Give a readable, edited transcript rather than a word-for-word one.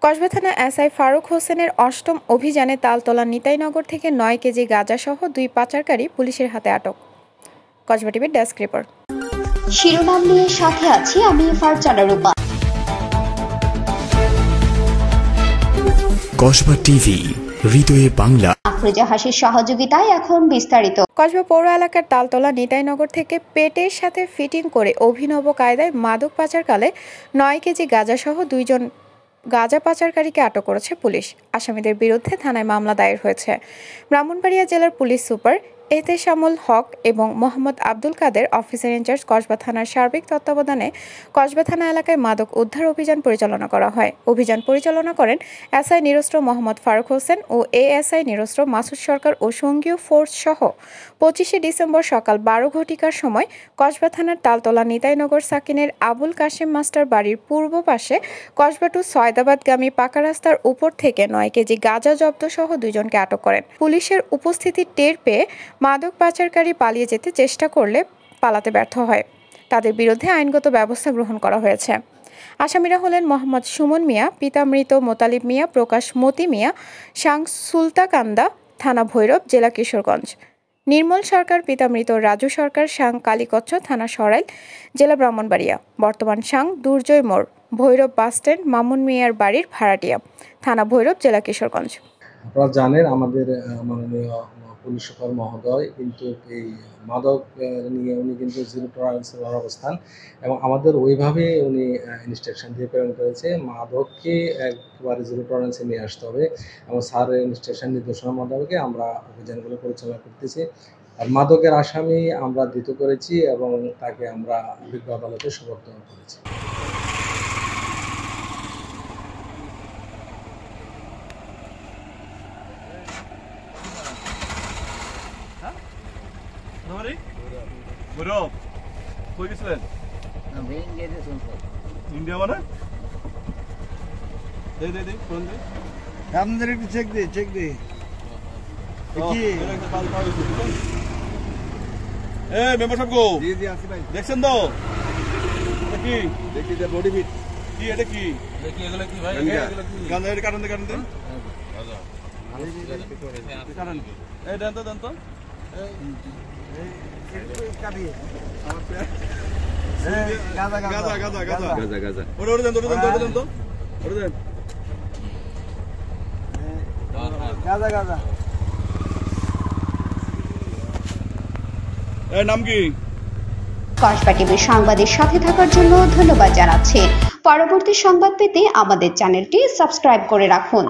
কসবা থানা এসআই ফারুক হোসেনের অষ্টম অভিযানে তালতলা নিতাইনগর থেকে ৯ কেজি গাঁজাসহ ২ পাচারকারী পুলিশের হাতে আটক। কসবা টিভির ডেস্ক রিপোর্ট। শিরোনাম নিয়ে সাথে আছি আমি ফারজানা রূপা। কসবা টিভি, হৃদয়ে বাংলা। আফরোজা হাসির সহযোগিতায় এখন বিস্তারিত। কসবা পৌর এলাকার তালতলা নিতাইনগর থেকে পেটের সাথে ফিটিং করে অভিনব কায়দায় মাদক পাচারকালে ৯ কেজি গাঁজাসহ ২ জন গাঁজা পাচারকারীকে আটক করেছে পুলিশ। আসামিদের বিরুদ্ধে থানায় মামলা দায়ের হয়েছে। ব্রাহ্মণবাড়িয়া জেলার পুলিশ সুপার এহতেশামুল হক এবং মোহাম্মদ আব্দুল কাদের অফিসার ইনচার্জ কসবা থানার সার্বিক তত্ত্বাবধানে কসবা থানা এলাকায় মাদক উদ্ধার অভিযান পরিচালনা করা হয়। অভিযান পরিচালনা করেন এসআই নিরস্ত্র মোহাম্মদ ফারুক হোসেন ও এএসআই নিরস্ত্র মাসুদ সরকার ও সঙ্গীয় ফোর্স সহ। ২৫শে ডিসেম্বর সকাল ১২ ঘটিকার সময় কসবা থানার তালতলা নিতাইনগর সাকিনের আবুল কাশেম মাস্টার বাড়ির পূর্ব পাশে কসবা টু সয়দাবাদগামী পাকা রাস্তার উপর থেকে ৯ কেজি গাঁজা জব্দ সহ ২ জনকে আটক করেন। পুলিশের উপস্থিতি টের পেয়ে মাদক পাচারকারী পালিয়ে যেতে চেষ্টা করলে পালাতে ব্যর্থ হয়। তাদের বিরুদ্ধে আইনগত ব্যবস্থা গ্রহণ করা হয়েছে। আসামিরা হলেন মোহাম্মদ সুমন মিয়া, পিতা মৃত মোতালিব মিয়া, প্রকাশ মতি মিয়া, সাং সুলতাকান্দা, থানা ভৈরব, জেলা কিশোরগঞ্জ; নির্মল সরকার, পিতা মৃত রাজু সরকার, সাং কালীকচ্ছ, থানা সরাইল, জেলা ব্রাহ্মণবাড়িয়া; বর্তমান সাং দুর্জয় মোড়, ভৈরব বাসস্ট্যান্ড, মামুন মিয়ার বাড়ির ভাড়াটিয়া, থানা ভৈরব, জেলা কিশোরগঞ্জ। আপনারা জানেন আমাদের মাননীয় পুলিশ সুপার মহোদয় কিন্তু এই মাদক নিয়ে উনি কিন্তু জিরো টলারেন্সের অবস্থান এবং আমাদের ওইভাবে উনি ইনস্ট্রাকশন দিয়ে প্রেরণ করেছে মাদককে একবারে জিরো টলারেন্সে নিয়ে আসতে হবে এবং স্যারের ইনস্ট্রাকশন নির্দেশনা মোতাবেক আমরা অভিযানগুলো পরিচালনা করতেছি। আর মাদকের আসামি আমরা ধৃত করেছি এবং তাকে আমরা বিজ্ঞ আদালতে সোপর্দ করেছি। ইন্ডিয়া মানে আপনাদের একটু চেক দে মেম্বার সাহেব গো দেখছেন তো কি দেখি বডি ফিট কি এটা কি এগুলো কি ভাই গান এর কারণ কারণ দেন কারণ এই দেন তো নাম কি? কসবা টিভির সংবাদের সাথে থাকার জন্য ধন্যবাদ জানাচ্ছি। পরবর্তী সংবাদ পেতে আমাদের চ্যানেলটি সাবস্ক্রাইব করে রাখুন।